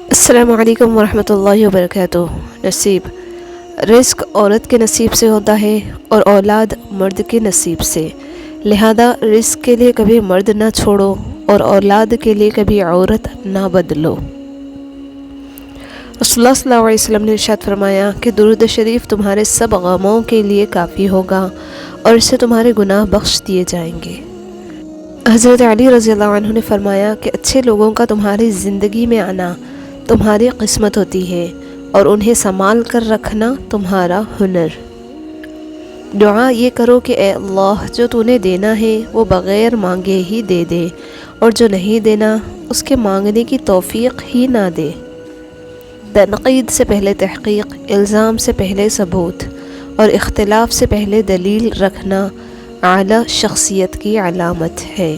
السلام علیکم ورحمۃ اللہ وبرکاتہ۔ نصیب، رزق عورت کے نصیب سے ہوتا ہے اور اولاد مرد کے نصیب سے، لہذا رزق کے لیے کبھی مرد نہ چھوڑو اور اولاد کے لیے کبھی عورت نہ بدلو۔ رسول اللہ صلی اللہ علیہ وسلم نے ارشاد فرمایا کہ درود شریف تمہارے سب غموں کے لیے کافی ہوگا اور اس سے تمہارے گناہ بخش دیے جائیں گے۔ حضرت علی رضی اللہ عنہ نے فرمایا کہ اچھے لوگوں کا تمہاری زندگی میں آنا تمہاری قسمت ہوتی ہے اور انہیں سنبھال کر رکھنا تمہارا ہنر۔ دعا یہ کرو کہ اے اللہ، جو تو نے دینا ہے وہ بغیر مانگے ہی دے دے، اور جو نہیں دینا اس کے مانگنے کی توفیق ہی نہ دے۔ تنقید سے پہلے تحقیق، الزام سے پہلے ثبوت اور اختلاف سے پہلے دلیل رکھنا اعلیٰ شخصیت کی علامت ہے۔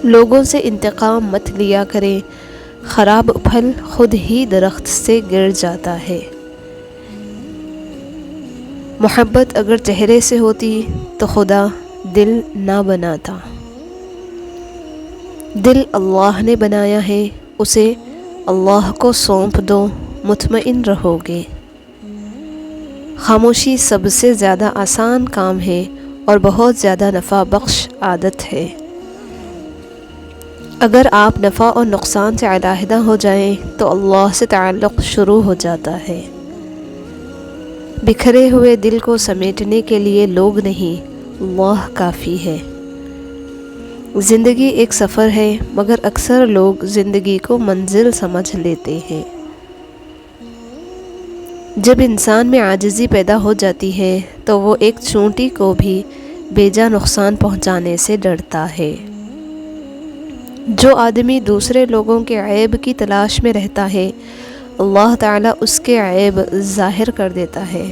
لوگوں سے انتقام مت لیا کریں، خراب پھل خود ہی درخت سے گر جاتا ہے۔ محبت اگر چہرے سے ہوتی تو خدا دل نہ بناتا۔ دل اللہ نے بنایا ہے، اسے اللہ کو سونپ دو، مطمئن رہو گے۔ خاموشی سب سے زیادہ آسان کام ہے اور بہت زیادہ نفع بخش عادت ہے۔ اگر آپ نفع اور نقصان سے علیحدہ ہو جائیں تو اللہ سے تعلق شروع ہو جاتا ہے۔ بکھرے ہوئے دل کو سمیٹنے کے لیے لوگ نہیں، اللہ کافی ہے۔ زندگی ایک سفر ہے، مگر اکثر لوگ زندگی کو منزل سمجھ لیتے ہیں۔ جب انسان میں عاجزی پیدا ہو جاتی ہے تو وہ ایک چونٹی کو بھی بیجا نقصان پہنچانے سے ڈرتا ہے۔ جو آدمی دوسرے لوگوں کے عیب کی تلاش میں رہتا ہے، اللہ تعالیٰ اس کے عیب ظاہر کر دیتا ہے۔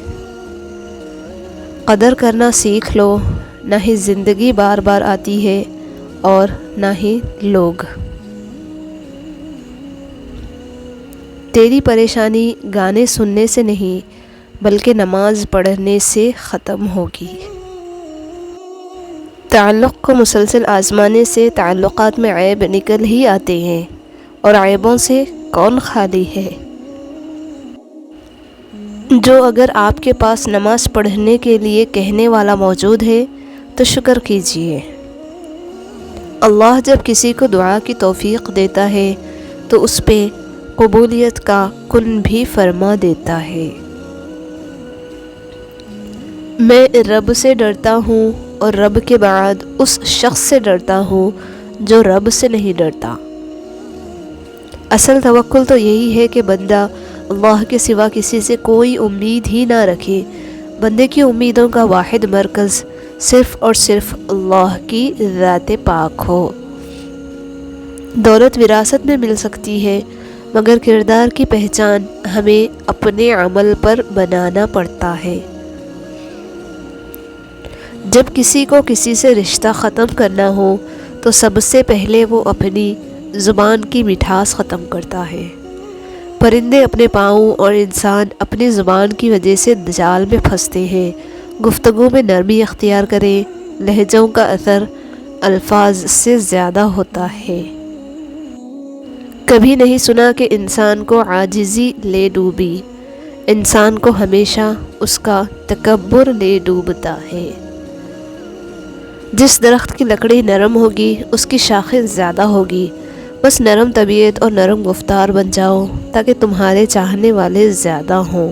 قدر کرنا سیکھ لو، نہ ہی زندگی بار بار آتی ہے اور نہ ہی لوگ۔ تیری پریشانی گانے سننے سے نہیں بلکہ نماز پڑھنے سے ختم ہوگی۔ تعلق کو مسلسل آزمانے سے تعلقات میں عیب نکل ہی آتے ہیں، اور عیبوں سے کون خالی ہے؟ جو اگر آپ کے پاس نماز پڑھنے کے لیے کہنے والا موجود ہے تو شکر کیجیے۔ اللہ جب کسی کو دعا کی توفیق دیتا ہے تو اس پہ قبولیت کا کن بھی فرما دیتا ہے۔ میں رب سے ڈرتا ہوں اور رب کے بعد اس شخص سے ڈرتا ہوں جو رب سے نہیں ڈرتا۔ اصل توکل تو یہی ہے کہ بندہ اللہ کے سوا کسی سے کوئی امید ہی نہ رکھے۔ بندے کی امیدوں کا واحد مرکز صرف اور صرف اللہ کی ذات پاک ہو۔ دولت وراثت میں مل سکتی ہے، مگر کردار کی پہچان ہمیں اپنے عمل پر بنانا پڑتا ہے۔ جب کسی کو کسی سے رشتہ ختم کرنا ہو تو سب سے پہلے وہ اپنی زبان کی مٹھاس ختم کرتا ہے۔ پرندے اپنے پاؤں اور انسان اپنی زبان کی وجہ سے جال میں پھنستے ہیں۔ گفتگو میں نرمی اختیار کریں، لہجوں کا اثر الفاظ سے زیادہ ہوتا ہے۔ کبھی نہیں سنا کہ انسان کو عاجزی لے ڈوبی، انسان کو ہمیشہ اس کا تکبر لے ڈوبتا ہے۔ جس درخت کی لکڑی نرم ہوگی اس کی شاخیں زیادہ ہوگی۔ بس نرم طبیعت اور نرم گفتار بن جاؤ تاکہ تمہارے چاہنے والے زیادہ ہوں۔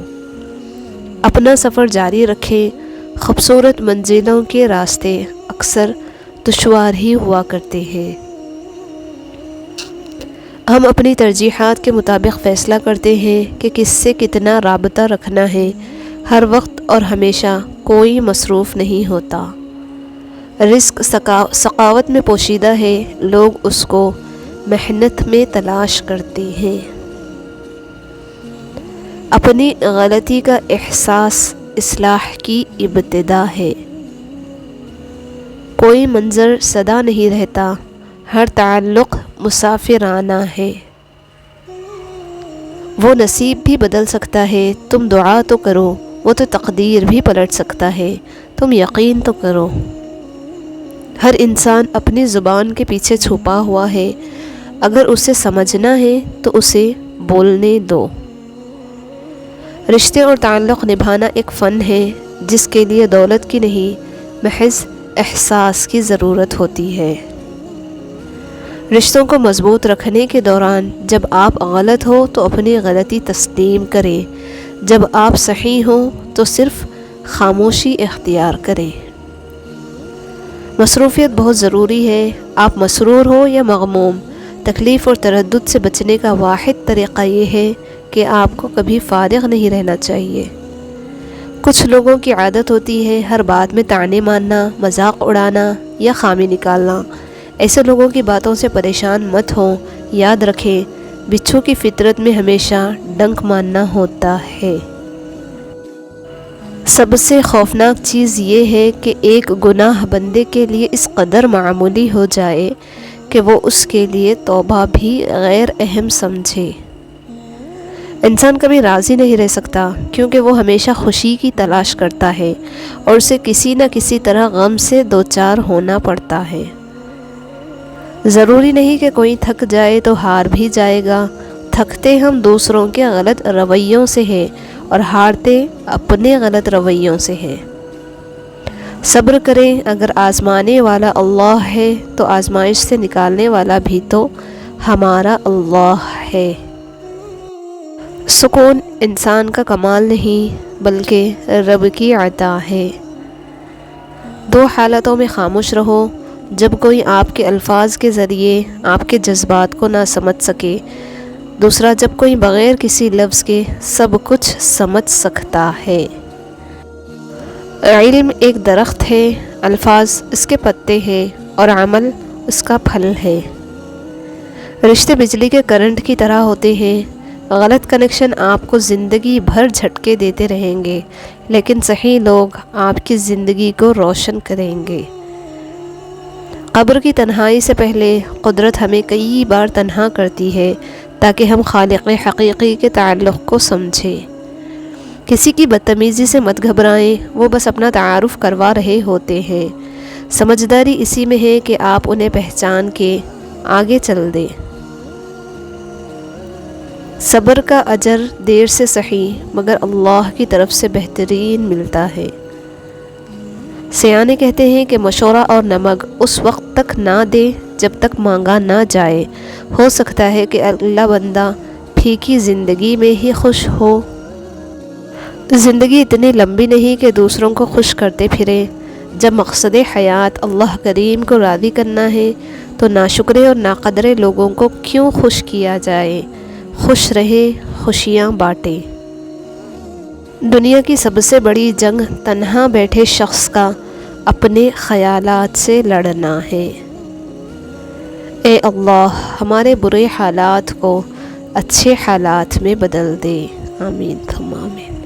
اپنا سفر جاری رکھیں، خوبصورت منزلوں کے راستے اکثر دشوار ہی ہوا کرتے ہیں۔ ہم اپنی ترجیحات کے مطابق فیصلہ کرتے ہیں کہ کس سے کتنا رابطہ رکھنا ہے۔ ہر وقت اور ہمیشہ کوئی مصروف نہیں ہوتا۔ رزق سخاوت میں پوشیدہ ہے، لوگ اس کو محنت میں تلاش کرتے ہیں۔ اپنی غلطی کا احساس اصلاح کی ابتدا ہے۔ کوئی منظر سدا نہیں رہتا، ہر تعلق مسافرانہ ہے۔ وہ نصیب بھی بدل سکتا ہے، تم دعا تو کرو، وہ تو تقدیر بھی پلٹ سکتا ہے، تم یقین تو کرو۔ ہر انسان اپنی زبان کے پیچھے چھپا ہوا ہے، اگر اسے سمجھنا ہے تو اسے بولنے دو۔ رشتے اور تعلق نبھانا ایک فن ہے جس کے لیے دولت کی نہیں، محض احساس کی ضرورت ہوتی ہے۔ رشتوں کو مضبوط رکھنے کے دوران جب آپ غلط ہو تو اپنی غلطی تسلیم کریں، جب آپ صحیح ہوں تو صرف خاموشی اختیار کریں۔ مصروفیت بہت ضروری ہے، آپ مسرور ہو یا مغموم، تکلیف اور تردد سے بچنے کا واحد طریقہ یہ ہے کہ آپ کو کبھی فارغ نہیں رہنا چاہیے۔ کچھ لوگوں کی عادت ہوتی ہے ہر بات میں طعنے مارنا، مذاق اڑانا یا خامی نکالنا۔ ایسے لوگوں کی باتوں سے پریشان مت ہوں، یاد رکھیں بچھو کی فطرت میں ہمیشہ ڈنک مارنا ہوتا ہے۔ سب سے خوفناک چیز یہ ہے کہ ایک گناہ بندے کے لیے اس قدر معمولی ہو جائے کہ وہ اس کے لیے توبہ بھی غیر اہم سمجھے۔ انسان کبھی راضی نہیں رہ سکتا کیونکہ وہ ہمیشہ خوشی کی تلاش کرتا ہے اور اسے کسی نہ کسی طرح غم سے دوچار ہونا پڑتا ہے۔ ضروری نہیں کہ کوئی تھک جائے تو ہار بھی جائے گا، تھکتے ہم دوسروں کے غلط رویوں سے ہیں اور ہارتے اپنے غلط رویوں سے ہیں۔ صبر کریں، اگر آزمانے والا اللہ ہے تو آزمائش سے نکالنے والا بھی تو ہمارا اللہ ہے۔ سکون انسان کا کمال نہیں بلکہ رب کی عطا ہے۔ دو حالتوں میں خاموش رہو، جب کوئی آپ کے الفاظ کے ذریعے آپ کے جذبات کو نہ سمجھ سکے، دوسرا جب کوئی بغیر کسی لفظ کے سب کچھ سمجھ سکتا ہے۔ علم ایک درخت ہے، الفاظ اس کے پتے ہیں اور عمل اس کا پھل ہے۔ رشتے بجلی کے کرنٹ کی طرح ہوتے ہیں، غلط کنیکشن آپ کو زندگی بھر جھٹکے دیتے رہیں گے، لیکن صحیح لوگ آپ کی زندگی کو روشن کریں گے۔ قبر کی تنہائی سے پہلے قدرت ہمیں کئی بار تنہا کرتی ہے تاکہ ہم خالق حقیقی کے تعلق کو سمجھیں۔ کسی کی بدتمیزی سے مت گھبرائیں، وہ بس اپنا تعارف کروا رہے ہوتے ہیں۔ سمجھداری اسی میں ہے کہ آپ انہیں پہچان کے آگے چل دیں۔ صبر کا اجر دیر سے صحیح مگر اللہ کی طرف سے بہترین ملتا ہے۔ سیانے کہتے ہیں کہ مشورہ اور نمک اس وقت تک نہ دے جب تک مانگا نہ جائے، ہو سکتا ہے کہ اللہ بندہ پھیکی زندگی میں ہی خوش ہو۔ زندگی اتنی لمبی نہیں کہ دوسروں کو خوش کرتے پھریں۔ جب مقصد حیات اللہ کریم کو راضی کرنا ہے تو ناشکرے اور ناقدرے لوگوں کو کیوں خوش کیا جائے؟ خوش رہے، خوشیاں بانٹے۔ دنیا کی سب سے بڑی جنگ تنہا بیٹھے شخص کا اپنے خیالات سے لڑنا ہے۔ اے اللہ ہمارے برے حالات کو اچھے حالات میں بدل دے، آمین ثم آمین۔